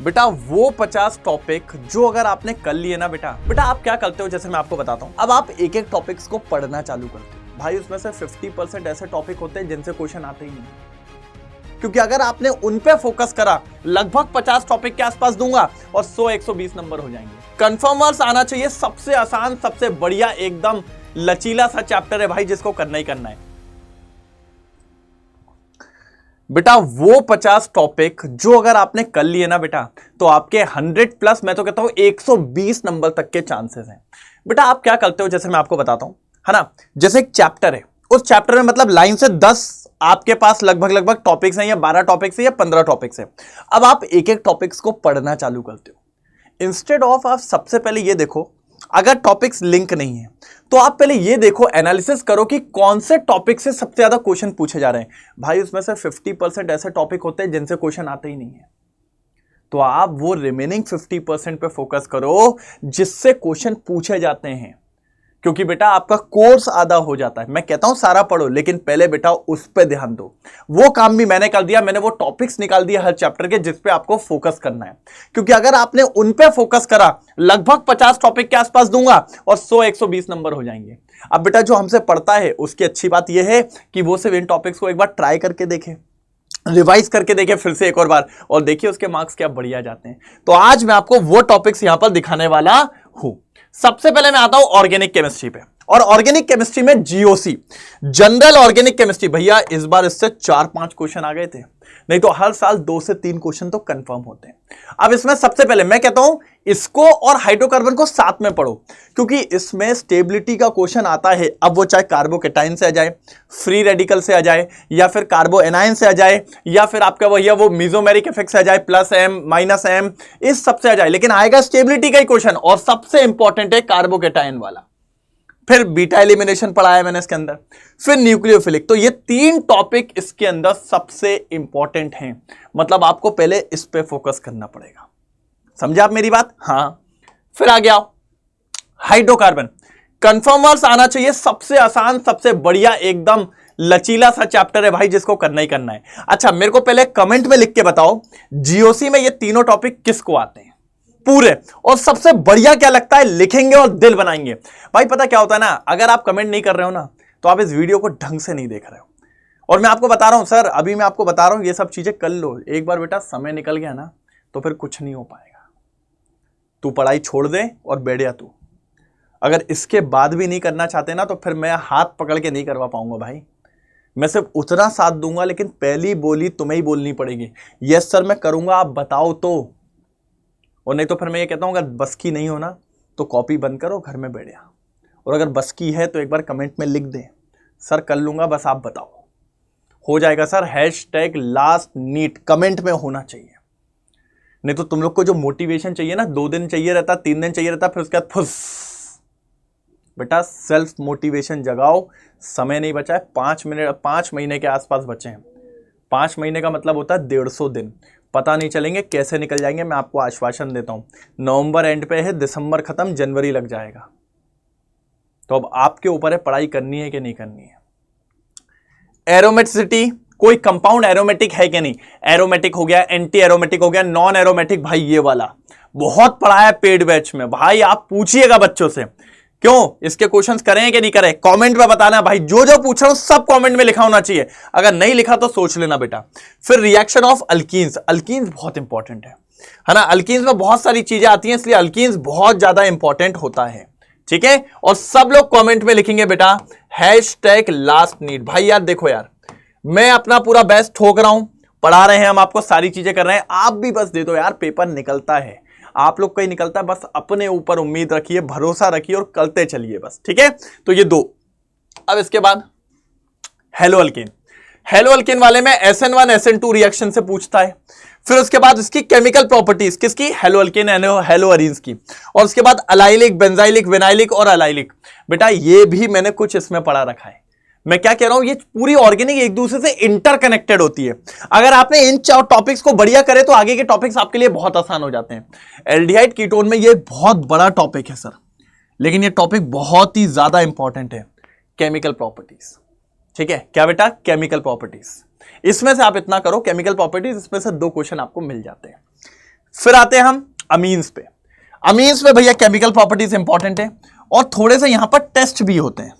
बेटा वो 50 टॉपिक जो अगर आपने कर लिए ना बेटा आप क्या करते हो, जैसे मैं आपको बताता हूं। अब आप एक एक टॉपिक्स को पढ़ना चालू करते हो भाई, उसमें से 50% ऐसे टॉपिक होते हैं जिनसे क्वेश्चन आते ही नहीं। क्योंकि अगर आपने उन पे फोकस करा, लगभग 50 टॉपिक के आसपास दूंगा और 100-120 नंबर हो जाएंगे। कन्फर्मर्स आना चाहिए, सबसे आसान, सबसे बढ़िया, एकदम लचीला सा चैप्टर है भाई, जिसको करना ही करना है। बेटा वो 50 टॉपिक जो अगर आपने कर लिए ना बेटा, तो आपके 100+, मैं तो कहता हूं 120 नंबर तक के चांसेस हैं। बेटा आप क्या करते हो, जैसे मैं आपको बताता हूं, है ना। जैसे एक चैप्टर है, उस चैप्टर में मतलब लाइन से 10 आपके पास लगभग टॉपिक्स हैं, या 12 टॉपिक्स हैं, या 15 टॉपिक्स हैं। अब आप एक एक टॉपिक्स को पढ़ना चालू करते हो। इंस्टेड ऑफ आप सबसे पहले ये देखो, अगर टॉपिक्स लिंक नहीं है तो आप पहले ये देखो, एनालिसिस करो कि कौन से टॉपिक से सबसे ज्यादा क्वेश्चन पूछे जा रहे हैं। भाई उसमें से 50% ऐसे टॉपिक होते हैं जिनसे क्वेश्चन आते ही नहीं है। तो आप वो रिमेनिंग 50% पे फोकस करो जिससे क्वेश्चन पूछे जाते हैं, क्योंकि बेटा आपका कोर्स आधा हो जाता है। मैं कहता हूं सारा पढ़ो, लेकिन पहले बेटा उस पे ध्यान दो। वो काम भी मैंने कर दिया, मैंने वो टॉपिक्स निकाल दिया हर चैप्टर के जिस पे आपको फोकस करना है। क्योंकि अगर आपने उन पे फोकस करा, लगभग 50 टॉपिक के आसपास दूंगा और 100-120 नंबर हो जाएंगे। अब बेटा जो हमसे पढ़ता है उसकी अच्छी बात यह है कि वो सिर्फ इन टॉपिक्स को एक बार ट्राई करके देखे, रिवाइज करके देखे फिर से एक और बार, और देखिए उसके मार्क्स क्या बढ़िया जाते हैं। तो आज मैं आपको वो टॉपिक्स यहां पर दिखाने वाला हूं। सबसे पहले मैं आता हूं ऑर्गेनिक केमिस्ट्री पे, और ऑर्गेनिक केमिस्ट्री में जीओसी, जनरल ऑर्गेनिक केमिस्ट्री। भैया इस बार इससे 4-5 क्वेश्चन आ गए थे, नहीं तो हर साल 2 से 3 क्वेश्चन तो कंफर्म होते हैं। अब इसमें सबसे पहले मैं कहता हूं इसको और हाइड्रोकार्बन को साथ में पढ़ो, क्योंकि इसमें स्टेबिलिटी का क्वेश्चन आता है। अब वो चाहे कार्बोकेटाइन से आ जाए, फ्री रेडिकल से आ जाए, या फिर कार्बो एनायन से आ जाए, या फिर आपका वो मीजोमेरिक इफेक्ट से आ जाए, +M -M, इस सबसे आ जाए, लेकिन आएगा स्टेबिलिटी का ही क्वेश्चन। और सबसे इंपॉर्टेंट है कार्बोकेटाइन वाला। फिर बीटा एलिमिनेशन पढ़ाया मैंने इसके अंदर, फिर न्यूक्लियोफिलिक। तो ये 3 टॉपिक इसके अंदर सबसे इंपॉर्टेंट हैं। मतलब आपको पहले इस पे फोकस करना पड़ेगा। समझे आप मेरी बात? हाँ। फिर आ गया हाइड्रोकार्बन। कंफर्मर्स आना चाहिए, सबसे आसान, सबसे बढ़िया, एकदम लचीला सा चैप्टर है भाई, जिसको करना ही करना है। अच्छा मेरे को पहले कमेंट में लिख के बताओ, जीओसी में ये तीनों टॉपिक किसको आते हैं पूरे, और सबसे बढ़िया क्या लगता है लिखेंगे और दिल बनाएंगे। भाई पता क्या होता है ना, अगर आप कमेंट नहीं कर रहे हो ना, तो आप इस वीडियो को ढंग से नहीं देख रहे हो। और मैं आपको बता रहा हूं सर, अभी मैं आपको बता रहा हूं ये सब चीजें कर लो। एक बार बेटा समय निकल गया ना, तो फिर कुछ नहीं हो पाएगा। तू पढ़ाई छोड़ दे और बैठ जा तू। अगर इसके बाद भी नहीं करना चाहते ना, तो फिर मैं हाथ पकड़ के नहीं करवा पाऊंगा भाई। मैं सिर्फ उतना साथ दूंगा, लेकिन पहली बोली तुम्हें ही बोलनी पड़ेगी। यस सर मैं करूंगा, आप बताओ तो। और नहीं तो फिर मैं ये कहता हूं, अगर बस की नहीं हो ना, तो कॉपी बंद करो, घर में बैठ जा। और अगर बस की है तो एक बार कमेंट में लिख दे, सर कर लूंगा, बस आप बताओ। हो जाएगा सर। #लास्ट नीट कमेंट में होना चाहिए। नहीं तो तुम लोग को जो मोटिवेशन चाहिए ना, 2 दिन चाहिए रहता, 3 दिन चाहिए रहता, फिर उसके बाद फुस। बेटा सेल्फ मोटिवेशन जगाओ। समय नहीं बचा है, 5 महीने के आसपास बचे हैं। 5 महीने का मतलब होता है 150 दिन। पता नहीं चलेंगे कैसे निकल जाएंगे, मैं आपको आश्वासन देता हूं। नवंबर एंड पे है, दिसंबर खत्म, जनवरी लग जाएगा। तो अब आपके ऊपर है पढ़ाई करनी है कि नहीं करनी है। एरोमेटिसिटी, कोई कंपाउंड एरोमेटिक है कि नहीं। एरोमेटिक हो गया, एंटी एरोमेटिक हो गया, नॉन एरोमेटिक। भाई ये वाला बहुत पढ़ा है पेड बैच में भाई, आप पूछिएगा बच्चों से। क्यों इसके क्वेश्चंस करें कि नहीं करें, कमेंट में बताना भाई। जो जो पूछ रहा हूं सब कमेंट में लिखा होना चाहिए, अगर नहीं लिखा तो सोच लेना बेटा। फिर रिएक्शन ऑफ अल्कीन्स। अल्कीन्स बहुत इंपॉर्टेंट है ना। अल्कीन्स में बहुत सारी चीजें आती हैं, इसलिए अल्कीन्स बहुत ज्यादा इंपॉर्टेंट होता है। ठीक है, और सब लोग कमेंट में लिखेंगे बेटा #लास्ट नीट। भाई यार देखो यार, मैं अपना पूरा बेस्ट ठोक रहा हूं, पढ़ा रहे हैं हम आपको, सारी चीजें कर रहे हैं, आप भी बस दे दो यार। पेपर निकलता है, आप लोग का ही निकलता है, बस अपने ऊपर उम्मीद रखिए, भरोसा रखिए और करते चलिए बस। ठीक है, तो ये 2। अब इसके बाद हेलो अल्केन। हेलो अल्केन वाले में SN1 SN2 रिएक्शन से पूछता है। फिर उसके बाद इसकी केमिकल प्रॉपर्टीज, किसकी, हेलो अल्केन हेलो अरीन्स की। और उसके बाद अलाइलिक, बेंजाइलिक, विनाइलिक और अलाइलिक। बेटा ये भी मैंने कुछ इसमें पढ़ा रखा है। मैं क्या कह रहा हूं, ये पूरी ऑर्गेनिक एक दूसरे से इंटरकनेक्टेड होती है। अगर आपने इन टॉपिक्स को बढ़िया करे तो आगे के टॉपिक्स आपके लिए बहुत आसान हो जाते हैं। एल्डिहाइड कीटोन में ये बहुत बड़ा टॉपिक है सर, लेकिन ये टॉपिक बहुत ही ज्यादा इंपॉर्टेंट है। Chemical properties. ठीक है, क्या बेटा, केमिकल प्रॉपर्टीज। इसमें से आप इतना करो, केमिकल प्रॉपर्टीज, इसमें से 2 क्वेश्चन आपको मिल जाते हैं। फिर आते हैं हम अमीन्स पे। अमीन्स में भैया केमिकल प्रॉपर्टीज इंपॉर्टेंट है और थोड़े से यहां पर टेस्ट भी होते हैं।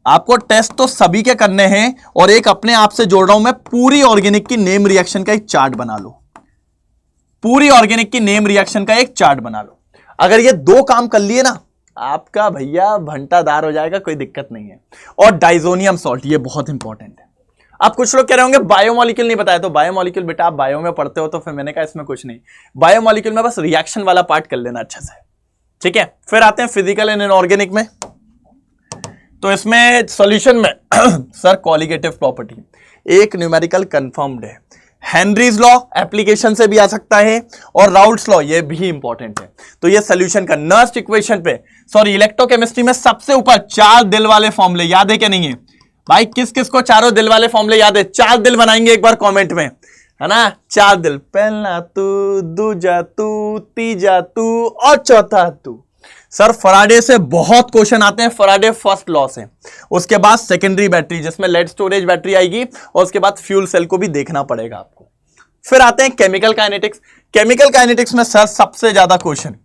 आपको टेस्ट तो सभी के करने हैं और एक अपने आप से जोड़ रहा हूं मैं, पूरी ऑर्गेनिक की नेम रिएक्शन का एक चार्ट बना लो। पूरी ऑर्गेनिक की नेम रिएक्शन का एक चार्ट बना लो। अगर ये दो काम कर लिए ना, आपका भैया भंटादार हो जाएगा, कोई दिक्कत नहीं है। और डाइजोनियम सॉल्ट, ये बहुत इंपॉर्टेंट है। अब कुछ लोग कह रहे होंगे बायोमोलिक्यूल नहीं बताया, तो बायोमोलिक्यूल बेटा आप बायो में पढ़ते हो, तो फिर मैंने कहा इसमें कुछ नहीं, बायोमोलिक्यूल में बस रिएक्शन वाला पार्ट कर लेना अच्छे से, ठीक है। फिर आते हैं फिजिकल एंड इनऑर्गेनिक में। तो इसमें सॉल्यूशन में सर कॉलिगेटिव प्रॉपर्टी एक न्यूमेरिकल कंफर्म्ड है, हेनरीज लॉ एप्लीकेशन से भी आ सकता है, और राउल्ट्स लॉ ये भी इंपॉर्टेंट है। तो ये सॉल्यूशन का नर्स्ट इक्वेशन पे, सॉरी इलेक्ट्रोकेमिस्ट्री में सबसे ऊपर 4 दिल वाले फॉर्मूले याद है क्या नहीं है भाई? किस किस को चारों दिल वाले फॉर्मूले याद है? 4 दिल बनाएंगे एक बार कमेंट में, है ना? 4 दिल, पहला तू, दूजा तू, तीजा तू और चौथा तू। सर फराडे से बहुत क्वेश्चन आते हैं, फराडे फर्स्ट लॉ से, उसके बाद सेकेंडरी बैटरी जिसमें लेड स्टोरेज बैटरी आएगी, और उसके बाद फ्यूल सेल को भी देखना पड़ेगा आपको। फिर आते हैं केमिकल काइनेटिक्स। केमिकल काइनेटिक्स में सर सबसे ज्यादा क्वेश्चन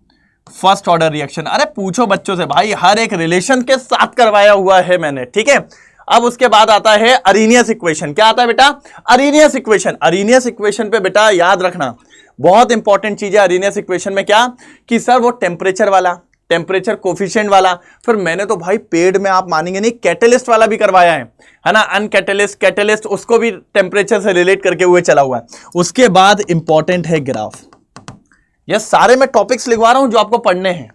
फर्स्ट ऑर्डर रिएक्शन, अरे पूछो बच्चों से भाई, हर एक रिलेशन के साथ करवाया हुआ है मैंने, ठीक है। अब उसके बाद आता है अरीनियस इक्वेशन। क्या आता है बेटा? अरीनियस इक्वेशन। अरीनियस इक्वेशन पे बेटा याद रखना बहुत इंपॉर्टेंट चीज है अरीनियस इक्वेशन में, क्या कि सर वो टेम्परेचर वाला, टेम्परेचर कोफिशिएंट वाला, फिर मैंने तो भाई पेड में आप मानेंगे नहीं कैटेलिस्ट वाला भी करवाया है ना, अनकैटेलिस्ट कैटेलिस्ट, उसको भी टेम्परेचर से रिलेट करके हुए चला हुआ है। उसके बाद इंपॉर्टेंट है ग्राफ। ये सारे मैं टॉपिक्स लिखवा रहा हूं जो आपको पढ़ने हैं,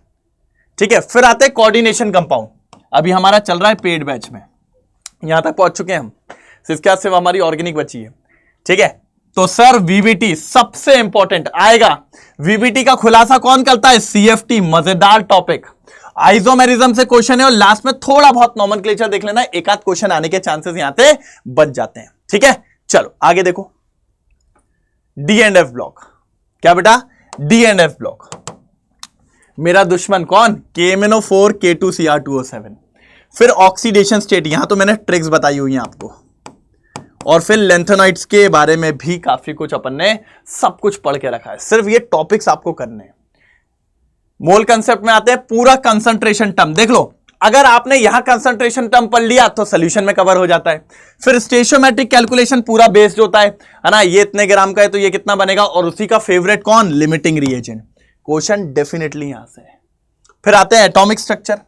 ठीक है। फिर आते हैं कोऑर्डिनेशन कंपाउंड, अभी हमारा चल रहा है पेड बैच में, यहां तक पहुंच चुके हैं हम, इसके बाद सिर्फ हमारी ऑर्गेनिक बची है, ठीक है। तो सर वीबीटी सबसे इंपॉर्टेंट आएगा। वीबीटी का खुलासा कौन करता है? सीएफटी, मजेदार टॉपिक। आइसोमेरिज्म से क्वेश्चन है और लास्ट में थोड़ा बहुत नॉमेनक्लेचर देख लेना, एक आध क्वेश्चन आने के चांसेस यहां पे बच जाते हैं, ठीक है। चलो आगे देखो, डी एंड एफ ब्लॉक। क्या बेटा? D and F block. मेरा दुश्मन कौन? KMnO4 K2Cr2O7। फिर ऑक्सीडेशन स्टेट, यहां तो मैंने ट्रिक्स बताई हुई हैं आपको, और फिर लेंथेनाइड्स के बारे में भी काफी कुछ अपन ने सब कुछ पढ़ के रखा है, सिर्फ ये टॉपिक्स आपको करने हैं। मोल कंसेप्ट में आते हैं, पूरा कंसंट्रेशन टर्म देख लो, अगर आपने यहां कंसंट्रेशन टर्म पढ़ लिया तो सोल्यूशन में कवर हो जाता है। फिर स्टेशियोमेट्रिक कैलकुलेशन पूरा बेस्ड होता है ना, ये इतने ग्राम का है तो ये कितना बनेगा, और उसी का फेवरेट कौन? Limiting reagent. क्वेश्चन डेफिनेटली यहां से है। फिर आते हैं एटॉमिक स्ट्रक्चर।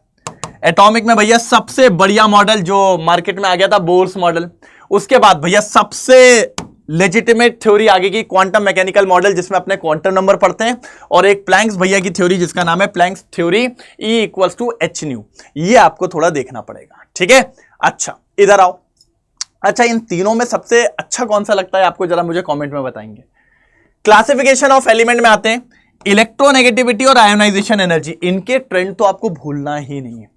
एटॉमिक में भैया सबसे बढ़िया मॉडल जो मार्केट में आ गया था, बोर्स मॉडल। उसके बाद भैया सबसे लेजिटिमेट थ्योरी आगे की क्वांटम मैकेनिकल मॉडल, जिसमें अपने क्वांटम नंबर पढ़ते हैं, और एक प्लैंक्स भैया की थ्योरी जिसका नाम है प्लैंक्स थ्योरी, E = h/nu। ये आपको थोड़ा देखना पड़ेगा, ठीक है। अच्छा इधर आओ, अच्छा इन तीनों में सबसे अच्छा कौन सा लगता है आपको, जरा मुझे कमेंट में बताएंगे। क्लासिफिकेशन ऑफ एलिमेंट में आते हैं, इलेक्ट्रोनेगेटिविटी और आयोनाइजेशन एनर्जी, इनके ट्रेंड तो आपको भूलना ही नहीं है,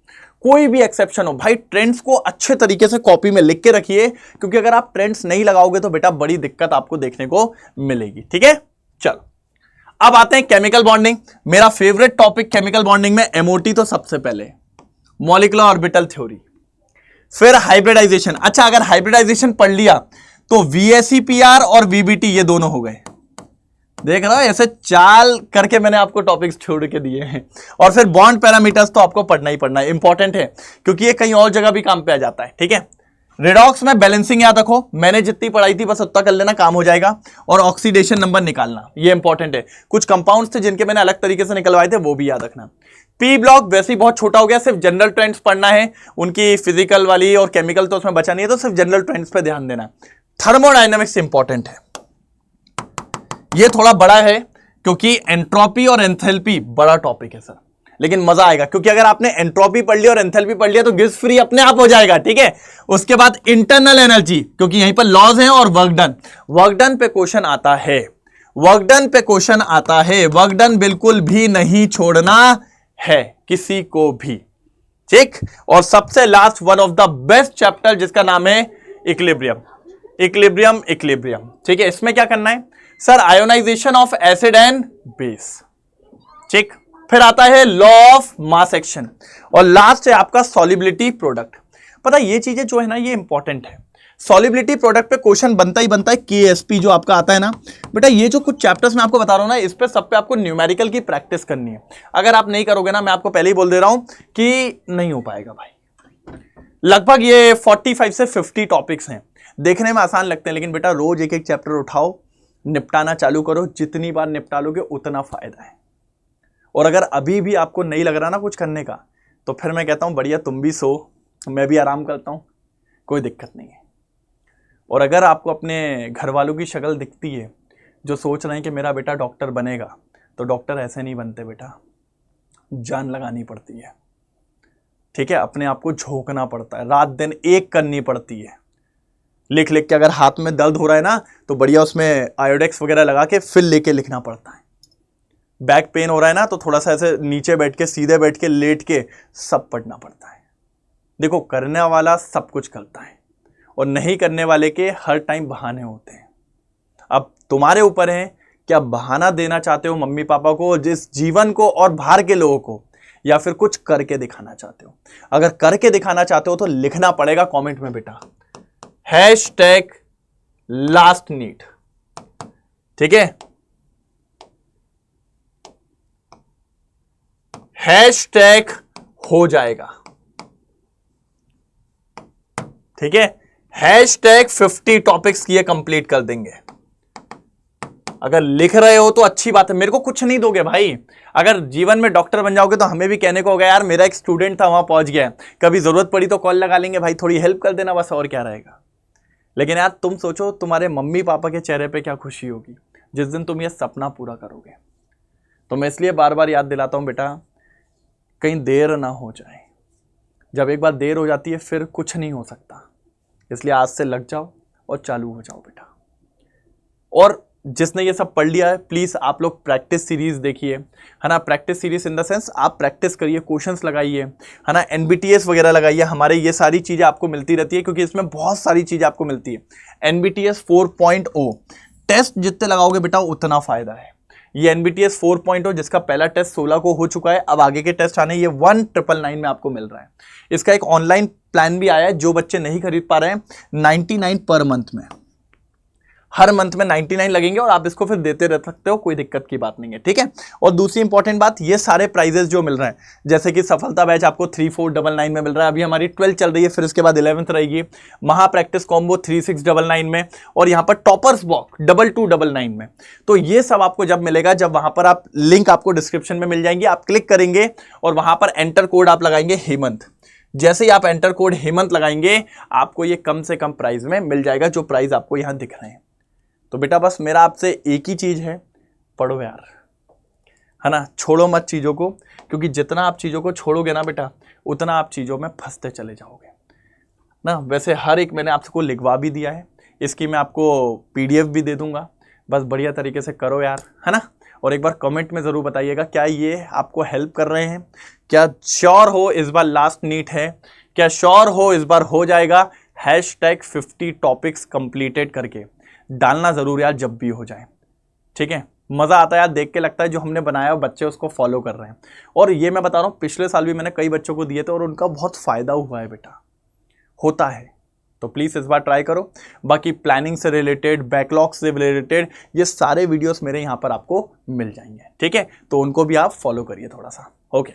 कोई भी एक्सेप्शन हो भाई, ट्रेंड्स को अच्छे तरीके से कॉपी में लिख के रखिए, क्योंकि अगर आप ट्रेंड्स नहीं लगाओगे तो बेटा बड़ी दिक्कत आपको देखने को मिलेगी, ठीक है। चलो अब आते हैं केमिकल बॉन्डिंग, मेरा फेवरेट टॉपिक केमिकल बॉन्डिंग में एमओटी तो सबसे पहले, मॉलिक्यूलर ऑर्बिटल थ्योरी, फिर हाइब्रिडाइजेशन। अच्छा अगर हाइब्रिडाइजेशन पढ़ लिया तो VSEPR और VBT ये दोनों हो गए, देख रहा हो ऐसे चाल करके मैंने आपको टॉपिक्स छोड़ के दिए हैं। और फिर बॉन्ड पैरामीटर्स तो आपको पढ़ना ही पढ़ना है, इंपॉर्टेंट है, क्योंकि ये कहीं और जगह भी काम पे आ जाता है, ठीक है। रिडॉक्स में बैलेंसिंग याद रखो, मैंने जितनी पढ़ाई थी बस उतना कर लेना, काम हो जाएगा। और ऑक्सीडेशन नंबर निकालना, ये इंपॉर्टेंट है। कुछ कंपाउंड्स थे जिनके मैंने अलग तरीके से निकलवाए थे, वो भी याद रखना। पी ब्लॉक वैसे ही बहुत छोटा हो गया, सिर्फ जनरल ट्रेंड्स पढ़ना है, उनकी फिजिकल वाली और केमिकल तो उसमें बचा नहीं है, तो सिर्फ जनरल ट्रेंड्स पे ध्यान देना। थर्मोडायनेमिक्स इंपॉर्टेंट है, ये थोड़ा बड़ा है क्योंकि एंट्रोपी और एंथैल्पी बड़ा टॉपिक है सर, लेकिन मजा आएगा क्योंकि अगर आपने एंट्रोपी पढ़ लिया और एंथैल्पी पढ़ लिया तो गिब्स फ्री अपने आप हो जाएगा, ठीक है। उसके बाद इंटरनल एनर्जी, क्योंकि यहीं पर लॉज हैं, और वर्क डन, वर्क डन पे क्वेश्चन आता है, वर्क डन पे क्वेश्चन आता है, वर्क डन बिल्कुल भी नहीं छोड़ना है किसी को भी, ठीक। और सबसे last one of the best chapter जिसका नाम है इक्विलिब्रियम, इक्विलिब्रियम इक्विलिब्रियम, ठीक है। इसमें क्या करना है sir? Ionization of acid and base, ठीक। फिर आता है लॉ ऑफ मास एक्शन, और लास्ट है आपका सॉल्युबिलिटी प्रोडक्ट। पता ये चीजें जो है ना ये इंपॉर्टेंट है। सॉल्युबिलिटी प्रोडक्ट पे क्वेश्चन बनता ही बनता है, केएसपी जो आपका आता है ना बेटा, ये जो कुछ चैप्टर्स मैं आपको बता रहा हूं ना, इस पे सब पे आपको न्यूमेरिकल की प्रैक्टिस करनी है। अगर आप नहीं करोगे ना, मैं आपको पहले ही बोल दे रहा हूं कि नहीं हो पाएगा भाई। लगभग ये 45 से 50 टॉपिक्स हैं, देखने में आसान लगते हैं, लेकिन बेटा रोज एक एक चैप्टर उठाओ, निपटाना चालू करो, जितनी बार निपटा लोगे उतना फायदा है। और अगर अभी भी आपको नहीं लग रहा ना कुछ करने का, तो फिर मैं कहता हूं बढ़िया, तुम भी सो, मैं भी आराम करता हूं, कोई दिक्कत नहीं है। और अगर आपको अपने घर वालों की शक्ल दिखती है जो सोच रहे हैं कि मेरा बेटा डॉक्टर बनेगा, तो डॉक्टर ऐसे नहीं बनते बेटा, जान लगानी पड़ती है, ठीक है। अपने आप को झोंकना पड़ता है, रात दिन एक करनी पड़ती है, लिख लिख के। अगर हाथ में दर्द हो रहा है ना, तो बढ़िया उसमें आयोडेक्स वगैरह लगा के फिर लेके लिखना पड़ता है। बैक पेन हो रहा है ना, तो थोड़ा सा ऐसे नीचे बैठ के, सीधे बैठ के, लेट के सब पढ़ना पड़ता है। देखो, करने वाला सब कुछ करता है, और नहीं करने वाले के हर टाइम बहाने होते हैं। अब तुम्हारे ऊपर है कि आप बहाना देना चाहते हो मम्मी पापा को, जिस जीवन को और बाहर के लोगों को, या फिर कुछ करके दिखाना चाहते हो। अगर करके दिखाना चाहते हो तो लिखना पड़ेगा कमेंट में बेटा #LastNeet, ठीक है। #हो जाएगा, ठीक है। #50 टॉपिक्स किए कंप्लीट कर देंगे। अगर लिख रहे हो तो अच्छी बात है, मेरे को कुछ नहीं दोगे भाई। अगर जीवन में डॉक्टर बन जाओगे तो हमें भी कहने को होगा यार मेरा एक स्टूडेंट था वहां पहुंच गया, कभी जरूरत पड़ी तो कॉल लगा लेंगे भाई, थोड़ी हेल्प कर देना, बस और क्या रहेगा। लेकिन यार तुम सोचो, तुम्हारे मम्मी पापा के चेहरे पे क्या खुशी होगी जिस दिन तुम ये सपना पूरा करोगे। तो मैं इसलिए बार बार याद दिलाता हूं बेटा, कहीं देर ना हो जाए। जब एक बार देर हो जाती है फिर कुछ नहीं हो सकता, इसलिए आज से लग जाओ और चालू हो जाओ बेटा। और जिसने ये सब पढ़ लिया है, प्लीज आप लोग प्रैक्टिस सीरीज देखिए, है ना। Practice series in the sense आप प्रैक्टिस करिए, क्वेश्चंस लगाइए, है ना। NBTS वगैरह लगाइए, हमारे ये सारी चीजें आपको मिलती रहती है, क्योंकि इसमें बहुत सारी चीजें आपको मिलती है। NBTS 4.0 टेस्ट जितने लगाओगे बेटा उतना फायदा है। ये NBTS 4.0 जिसका पहला टेस्ट 16 को हो चुका है, अब आगे के टेस्ट आने, ये 1999 में आपको मिल रहा है। इसका एक ऑनलाइन प्लान भी आया है, जो बच्चे नहीं खरीद पा रहे हैं, 99 पर मंथ में, हर मंथ में 99 लगेंगे, और आप इसको फिर देते रह सकते हो, कोई दिक्कत की बात नहीं है, ठीक है। और दूसरी इंपॉर्टेंट बात, ये सारे प्राइजेस जो मिल रहे हैं, जैसे कि सफलता बैच आपको 3499 में मिल रहा है, अभी हमारी 12 चल रही है, फिर इसके बाद 11th रहेगी। महा प्रैक्टिस कॉम्बो 3699 में, और यहाँ पर टॉपर्स बॉक्स 2299 में। तो ये सब आपको जब मिलेगा, जब वहां पर आप, लिंक आपको डिस्क्रिप्शन में मिल जाएंगे, आप क्लिक करेंगे और वहां पर एंटर कोड आप लगाएंगे हेमंत। जैसे ही आप एंटर कोड हेमंत लगाएंगे, आपको ये कम से कम प्राइस में मिल जाएगा, जो प्राइस आपको यहां दिख रहे हैं। तो बेटा बस मेरा आपसे एक ही चीज है, पढ़ो यार, है ना। छोड़ो मत चीजों को, क्योंकि जितना आप चीजों को छोड़ोगे ना बेटा, उतना आप चीजों में फंसते चले जाओगे ना। वैसे हर एक मैंने आपको लिखवा भी दिया है, इसकी मैं आपको PDF भी दे दूंगा, बस बढ़िया तरीके से करो यार, है ना। और एक बार कमेंट में जरूर बताइएगा, क्या ये आपको हेल्प कर रहे हैं, क्या श्योर हो इस बार लास्ट नीट है, क्या श्योर हो इस बार हो जाएगा। #50 टॉपिक्स कंप्लीटेड करके डालना जरूर यार, जब भी हो जाए, ठीक है। मजा आता है यार, देख के लगता है जो हमने बनाया बच्चे उसको फॉलो कर रहे हैं। और ये मैं बता रहा हूं, पिछले साल भी मैंने कई बच्चों को दिए थे और उनका बहुत फायदा हुआ है बेटा, होता है। तो प्लीज इस बार ट्राई करो। बाकी प्लानिंग से रिलेटेड, बैकलॉग से रिलेटेड, ये सारे वीडियोस मेरे यहाँ पर आपको मिल जाएंगे, ठीक है। तो उनको भी आप फॉलो करिए थोड़ा सा, ओके।